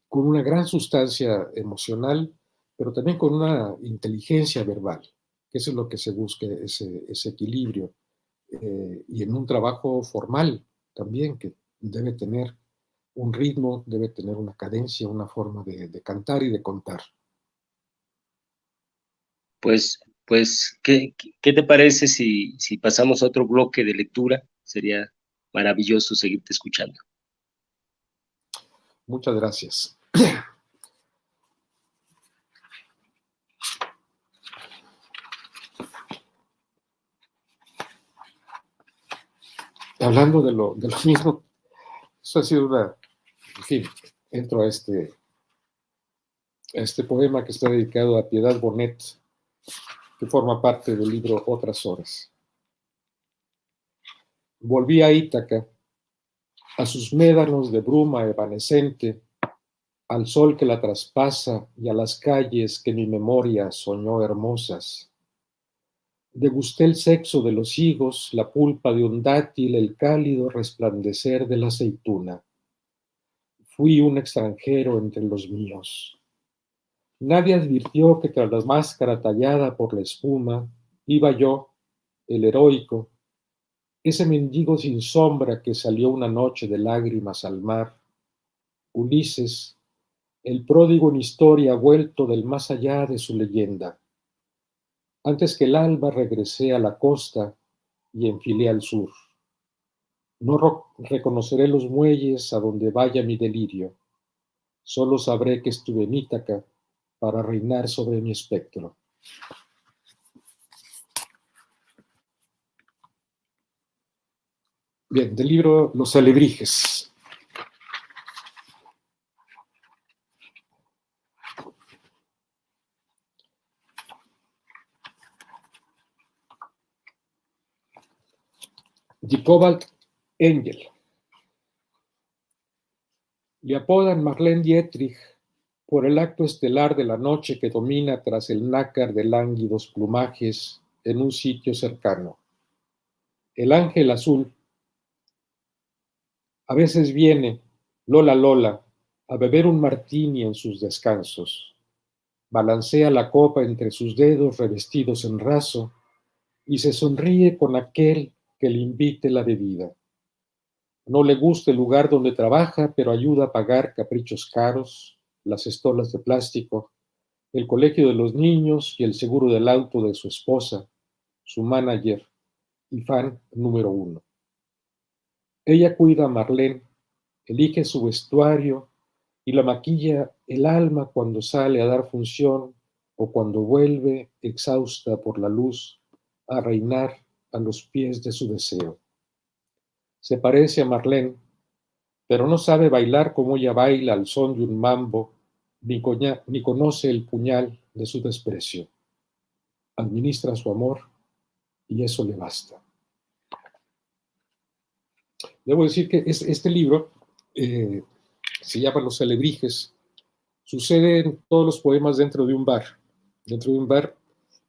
con una gran sustancia emocional, pero también con una inteligencia verbal, que eso es lo que se busca, ese equilibrio. Y en un trabajo formal también, que debe tener un ritmo, debe tener una cadencia, una forma de cantar y de contar. Pues, ¿qué te parece si pasamos a otro bloque de lectura? Sería maravilloso seguirte escuchando. Muchas gracias. Hablando de lo mismo, eso ha sido una, en fin, entro a este poema que está dedicado a Piedad Bonet, que forma parte del libro Otras Horas. Volví a Ítaca, a sus médanos de bruma evanescente, al sol que la traspasa y a las calles que mi memoria soñó hermosas. Degusté el sexo de los higos, la pulpa de un dátil, el cálido resplandecer de la aceituna. Fui un extranjero entre los míos. Nadie advirtió que tras la máscara tallada por la espuma, iba yo, el heroico, ese mendigo sin sombra que salió una noche de lágrimas al mar, Ulises, el pródigo en historia vuelto del más allá de su leyenda. Antes que el alba regresé a la costa y enfilé al sur. No reconoceré los muelles a donde vaya mi delirio. Solo sabré que estuve en Ítaca para reinar sobre mi espectro. Bien, del libro Los Alebrijes. Die Cobalt Engel. Le apodan Marlene Dietrich por el acto estelar de la noche que domina tras el nácar de lánguidos plumajes en un sitio cercano. El ángel azul a veces viene, Lola Lola, a beber un martini en sus descansos. Balancea la copa entre sus dedos revestidos en raso y se sonríe con aquel que le invite la bebida. No le gusta el lugar donde trabaja, pero ayuda a pagar caprichos caros, las estolas de plástico, el colegio de los niños y el seguro del auto de su esposa, su manager y fan número 1. Ella cuida a Marlene, elige su vestuario y la maquilla el alma cuando sale a dar función o cuando vuelve, exhausta por la luz, a reinar a los pies de su deseo. Se parece a Marlene, pero no sabe bailar como ella baila al son de un mambo, ni conoce el puñal de su desprecio. Administra su amor y eso le basta. Debo decir que este libro se llama Los Alebrijes. Suceden todos los poemas dentro de un bar,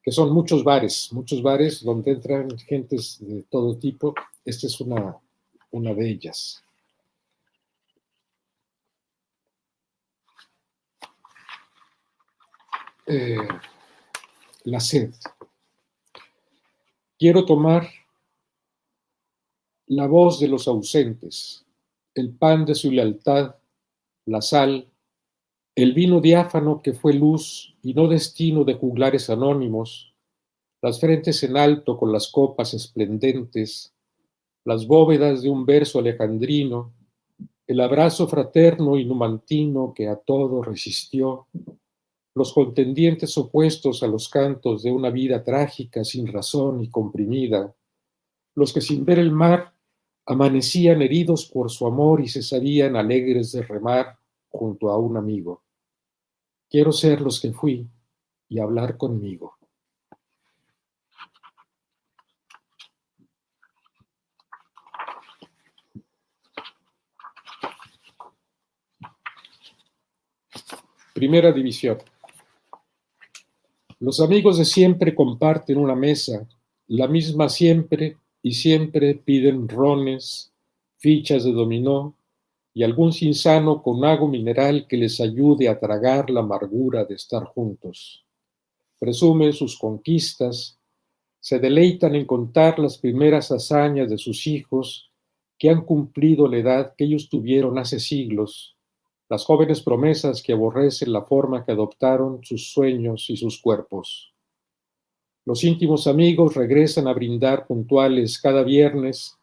que son muchos bares donde entran gentes de todo tipo. Esta es una de ellas. La sed. Quiero tomar la voz de los ausentes, el pan de su lealtad, la sal, el vino diáfano que fue luz y no destino de juglares anónimos, las frentes en alto con las copas esplendentes, las bóvedas de un verso alejandrino, el abrazo fraterno y numantino que a todo resistió, los contendientes opuestos a los cantos de una vida trágica sin razón y comprimida, los que sin ver el mar Amanecían heridos por su amor y se sabían alegres de remar junto a un amigo. Quiero ser los que fui y hablar conmigo. Primera división. Los amigos de siempre comparten una mesa, la misma siempre, y siempre piden rones, fichas de dominó y algún sinsano con agua mineral que les ayude a tragar la amargura de estar juntos. Presumen sus conquistas, se deleitan en contar las primeras hazañas de sus hijos que han cumplido la edad que ellos tuvieron hace siglos, las jóvenes promesas que aborrecen la forma que adoptaron sus sueños y sus cuerpos. Los íntimos amigos regresan a brindar puntuales cada viernes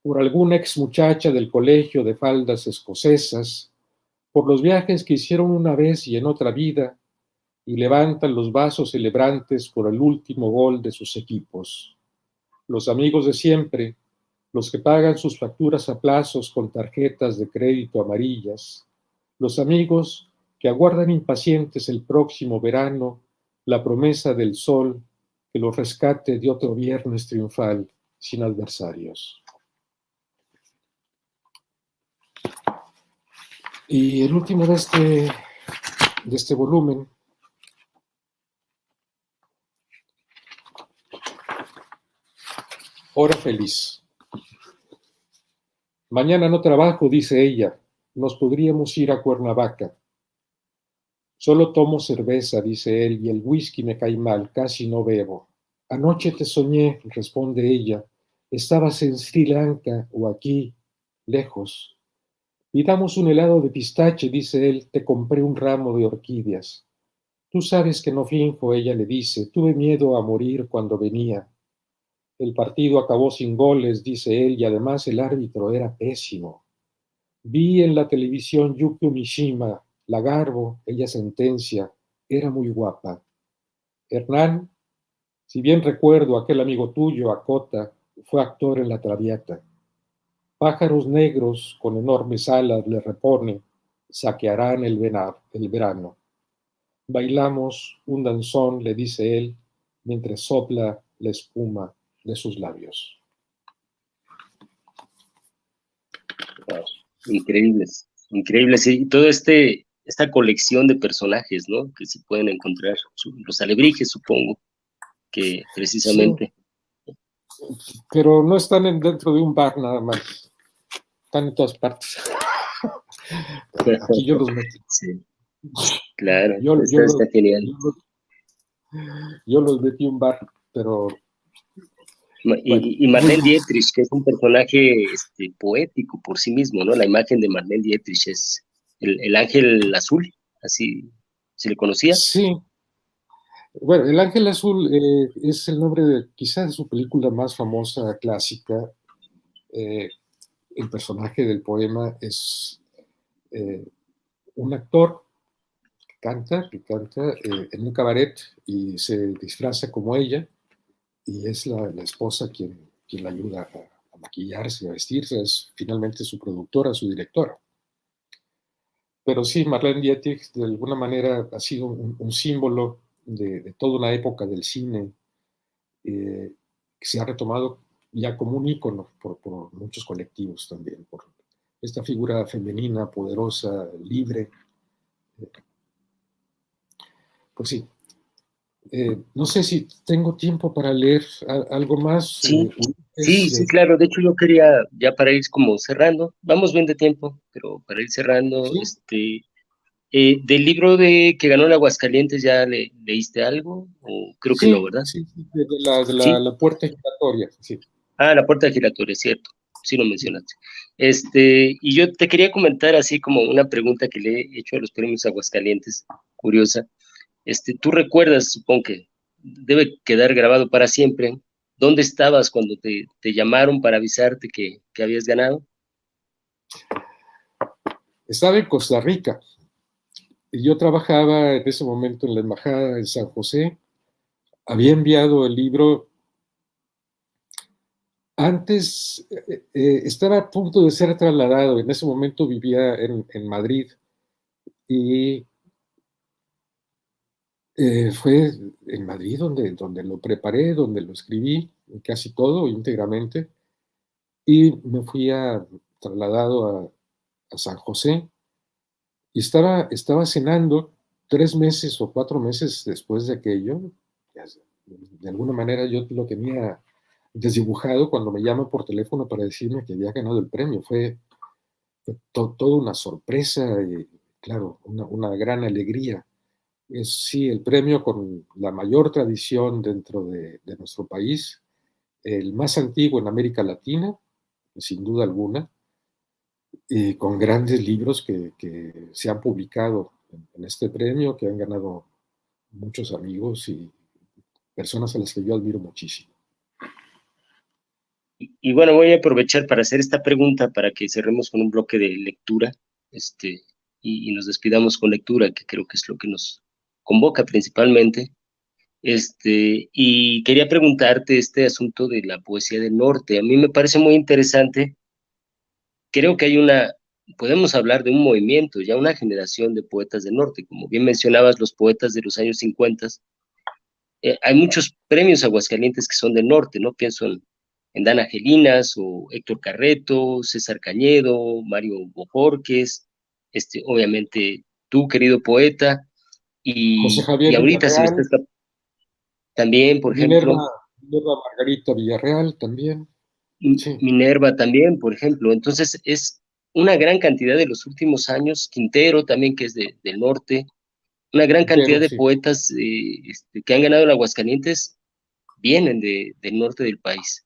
por alguna ex muchacha del colegio de faldas escocesas, por los viajes que hicieron una vez y en otra vida, y levantan los vasos celebrantes por el último gol de sus equipos. Los amigos de siempre, los que pagan sus facturas a plazos con tarjetas de crédito amarillas, los amigos que aguardan impacientes el próximo verano la promesa del sol que los rescate de otro viernes triunfal sin adversarios. Y el último de este volumen, Hora feliz. Mañana no trabajo, dice ella, nos podríamos ir a Cuernavaca. Solo tomo cerveza, dice él, y el whisky me cae mal, casi no bebo. Anoche te soñé, responde ella, estabas en Sri Lanka o aquí, lejos. Pidamos un helado de pistache, dice él, te compré un ramo de orquídeas. Tú sabes que no finjo, ella le dice, tuve miedo a morir cuando venía. El partido acabó sin goles, dice él, y además el árbitro era pésimo. Vi en la televisión Yukio Mishima, la garbo, ella sentencia, era muy guapa. Hernán, si bien recuerdo aquel amigo tuyo, Akota, fue actor en La Traviata. Pájaros negros con enormes alas le repone, saquearán el verano. Bailamos un danzón, le dice él, mientras sopla la espuma de sus labios. Wow, increíbles, increíbles. Y toda esta colección de personajes, ¿no? Que se pueden encontrar, los alebrijes, supongo, que precisamente. Sí, pero no están dentro de un bar nada más, están en todas partes. Aquí yo los metí. Sí, claro, Yo está genial. Yo los metí en un bar, pero... Bueno. Y Marlene Dietrich, que es un personaje poético por sí mismo, ¿no? La imagen de Marlene Dietrich es el ángel azul, así se le conocía. Sí. Bueno, El Ángel Azul es el nombre quizás de su película más famosa, clásica. El personaje del poema es un actor que canta en un cabaret y se disfraza como ella, y es la esposa quien la ayuda a maquillarse, a vestirse, es finalmente su productora, su directora. Pero sí, Marlene Dietrich de alguna manera ha sido un símbolo de toda una época del cine que se ha retomado ya como un ícono por muchos colectivos también, por esta figura femenina, poderosa, libre. Pues sí. No sé si tengo tiempo para leer algo más. Sí, sí, claro. De hecho, yo quería, ya para ir como cerrando, vamos bien de tiempo, pero para ir cerrando, ¿sí? Del libro que ganó el Aguascalientes, ¿ya leíste algo? O creo que no, Sí, ¿verdad? sí, Sí. la puerta giratoria, sí. Ah, la puerta giratoria, es cierto. Sí lo mencionaste. Y yo te quería comentar así como una pregunta que le he hecho a los premios Aguascalientes, curiosa. Tú recuerdas, supongo que debe quedar grabado para siempre, ¿dónde estabas cuando te llamaron para avisarte que habías ganado? Estaba en Costa Rica. Y yo trabajaba en ese momento en la embajada en San José. Había enviado el libro Antes estaba a punto de ser trasladado, en ese momento vivía en Madrid y fue en Madrid donde lo preparé, donde lo escribí, casi todo íntegramente, y me fui trasladado a San José y estaba cenando 3 meses o 4 meses después de aquello. De alguna manera yo lo tenía desdibujado cuando me llama por teléfono para decirme que había ganado el premio. Fue toda una sorpresa y, claro, una gran alegría. Es sí el premio con la mayor tradición dentro de nuestro país, el más antiguo en América Latina, sin duda alguna, y con grandes libros que se han publicado en este premio, que han ganado muchos amigos y personas a las que yo admiro muchísimo. Y bueno, voy a aprovechar para hacer esta pregunta para que cerremos con un bloque de lectura, y nos despidamos con lectura, que creo que es lo que nos convoca principalmente. Y quería preguntarte este asunto de la poesía del norte. A mí me parece muy interesante. Creo que podemos hablar de un movimiento, ya una generación de poetas del norte. Como bien mencionabas, los poetas de los años 50. Hay muchos premios Aguascalientes que son del norte, ¿no? Pienso en Dana Gelinas o Héctor Carreto, César Cañedo, Mario Bojorques, obviamente tú, querido poeta, José y Javier ahorita se me está Villarreal, también, por Minerva, ejemplo, Minerva Margarita Villarreal también, sí, Minerva también, por ejemplo. Entonces es una gran cantidad de los últimos años, Quintero también, que es del norte, una gran cantidad Quintero, de sí. poetas que han ganado el Aguascalientes vienen del norte del país.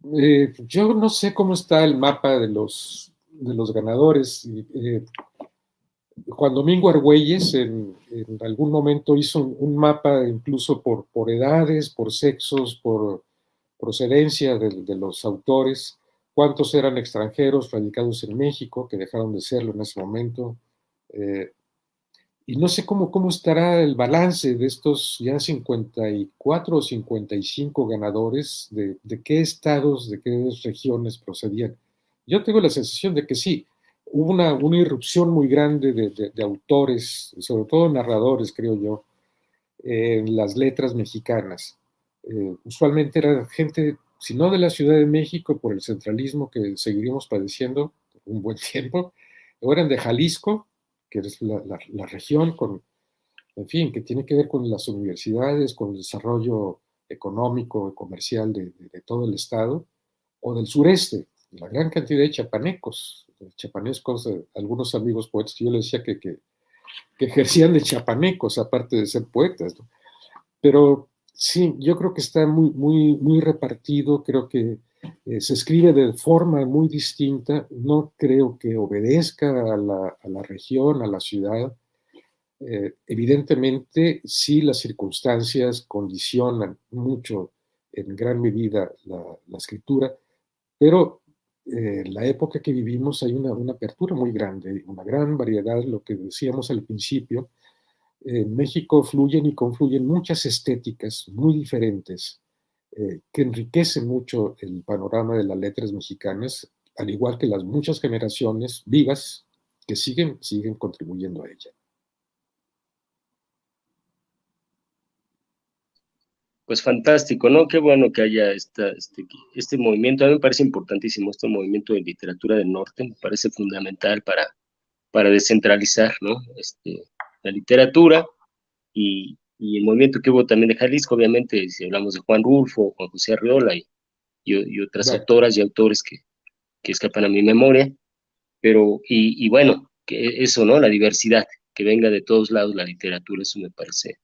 Yo no sé cómo está el mapa de los ganadores. Juan Domingo Argüelles en algún momento hizo un mapa incluso por edades, por sexos, por procedencia de los autores, cuántos eran extranjeros radicados en México, que dejaron de serlo en ese momento. Eh, y no sé cómo estará el balance de estos ya 54 o 55 ganadores, de qué estados, de qué regiones procedían. Yo tengo la sensación de que sí, hubo una irrupción muy grande de autores, sobre todo narradores, creo yo, en las letras mexicanas. Usualmente era gente, si no de la Ciudad de México, por el centralismo que seguiríamos padeciendo un buen tiempo, o eran de Jalisco, que es la región en fin, que tiene que ver con las universidades, con el desarrollo económico y comercial de todo el estado, o del sureste, la gran cantidad de chapanecos, algunos amigos poetas, yo les decía que ejercían de chapanecos, aparte de ser poetas, ¿no? Pero sí, yo creo que está muy, muy, muy repartido, creo que se escribe de forma muy distinta, no creo que obedezca a la región, a la ciudad. Evidentemente, sí, las circunstancias condicionan mucho, en gran medida, la escritura, pero en la época que vivimos hay una apertura muy grande, una gran variedad, lo que decíamos al principio. En México fluyen y confluyen muchas estéticas muy diferentes, que enriquecen mucho el panorama de las letras mexicanas, al igual que las muchas generaciones vivas que siguen contribuyendo a ella. Pues fantástico, ¿no? Qué bueno que haya este movimiento. A mí me parece importantísimo este movimiento de literatura del norte, me parece fundamental para descentralizar, ¿no? La literatura y el movimiento que hubo también de Jalisco, obviamente, si hablamos de Juan Rulfo, Juan José Arriola y otras Right. autoras y autores que escapan a mi memoria, pero, y bueno, que eso, ¿no? La diversidad, que venga de todos lados la literatura, eso me parece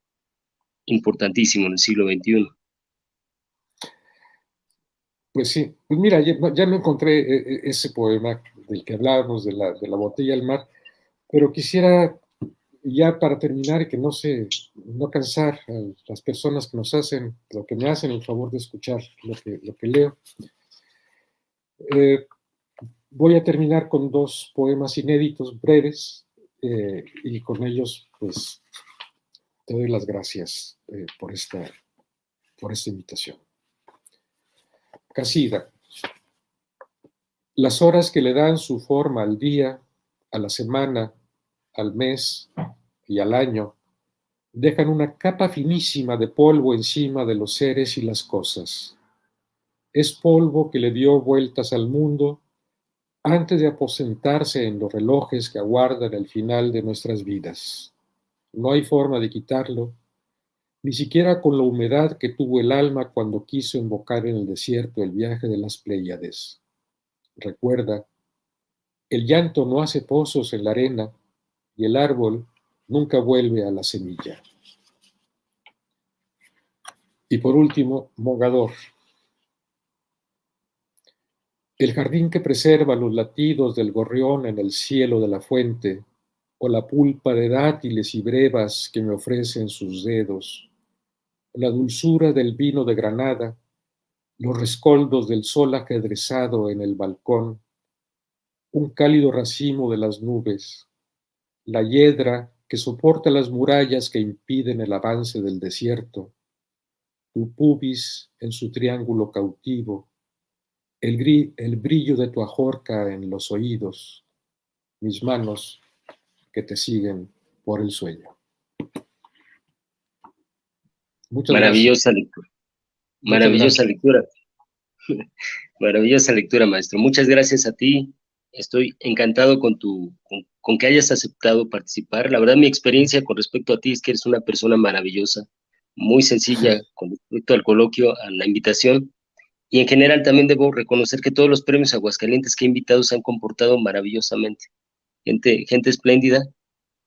importantísimo en el siglo XXI. Pues sí, pues mira, ya no encontré ese poema del que hablábamos, de la botella al mar, pero quisiera ya para terminar y que no cansar a las personas que nos hacen, lo que me hacen el favor de escuchar lo que leo. Eh, Voy a terminar con 2 poemas inéditos, breves, y con ellos, pues, te doy las gracias por esta por esta invitación. Casida. Las horas que le dan su forma al día, a la semana, al mes y al año, dejan una capa finísima de polvo encima de los seres y las cosas. Es polvo que le dio vueltas al mundo antes de aposentarse en los relojes que aguardan el final de nuestras vidas. No hay forma de quitarlo, ni siquiera con la humedad que tuvo el alma cuando quiso invocar en el desierto el viaje de las Pléyades. Recuerda, el llanto no hace pozos en la arena y el árbol nunca vuelve a la semilla. Y por último, Mogador. El jardín que preserva los latidos del gorrión en el cielo de la fuente, o la pulpa de dátiles y brevas que me ofrecen sus dedos, la dulzura del vino de Granada, los rescoldos del sol ajedrezado en el balcón, un cálido racimo de las nubes, la hiedra que soporta las murallas que impiden el avance del desierto, tu pubis en su triángulo cautivo, el brillo de tu ajorca en los oídos, mis manos que te siguen por el sueño. Muchas Maravillosa gracias. lectura, Muchas maravillosa gracias. lectura, maravillosa lectura, maestro. Muchas gracias a ti. Estoy encantado con que hayas aceptado participar. La verdad, mi experiencia con respecto a ti es que eres una persona maravillosa, muy sencilla con respecto al coloquio, a la invitación. Y en general también debo reconocer que todos los premios Aguascalientes que he invitado se han comportado maravillosamente. Gente espléndida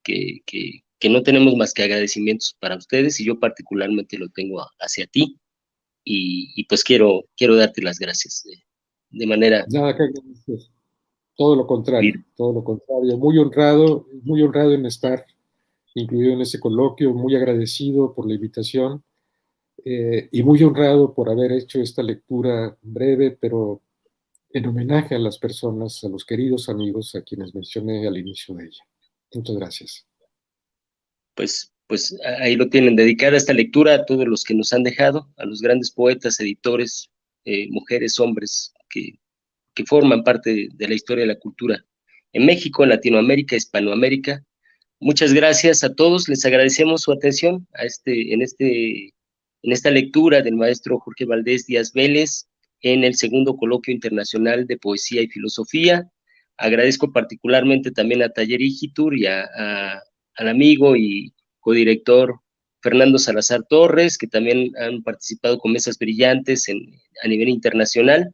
que no tenemos más que agradecimientos para ustedes y yo particularmente lo tengo hacia ti y pues quiero darte las gracias de manera Nada que agradecer. Todo lo contrario, virtual. todo lo contrario. Muy honrado en estar incluido en este coloquio, muy agradecido por la invitación y muy honrado por haber hecho esta lectura breve, pero en homenaje a las personas, a los queridos amigos a quienes mencioné al inicio de ella. Muchas gracias. Pues ahí lo tienen, dedicada esta lectura a todos los que nos han dejado, a los grandes poetas, editores, mujeres, hombres que forman parte de la historia de la cultura en México, en Latinoamérica, Hispanoamérica. Muchas gracias a todos, les agradecemos su atención en esta lectura del maestro Jorge Valdés Díaz Vélez en el segundo coloquio internacional de poesía y filosofía. Agradezco particularmente también a Taller Igitur y al amigo y codirector Fernando Salazar Torres, que también han participado con mesas brillantes a nivel internacional.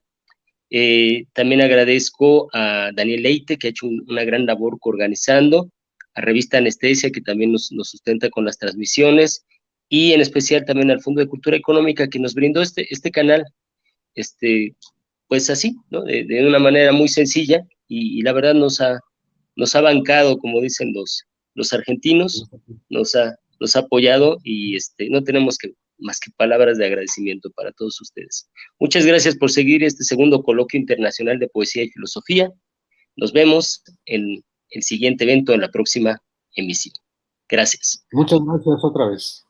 También agradezco a Daniel Leite, que ha hecho una gran labor coorganizando, a Revista Anestesia, que también nos sustenta con las transmisiones, y en especial también al Fondo de Cultura Económica, que nos brindó este canal, pues así, ¿no? De una manera muy sencilla, y la verdad nos ha bancado, como dicen los argentinos, nos ha apoyado, y no tenemos más que palabras de agradecimiento para todos ustedes. Muchas gracias por seguir este segundo coloquio internacional de poesía y filosofía. Nos vemos en el siguiente evento, en la próxima emisión. Gracias. Muchas gracias otra vez.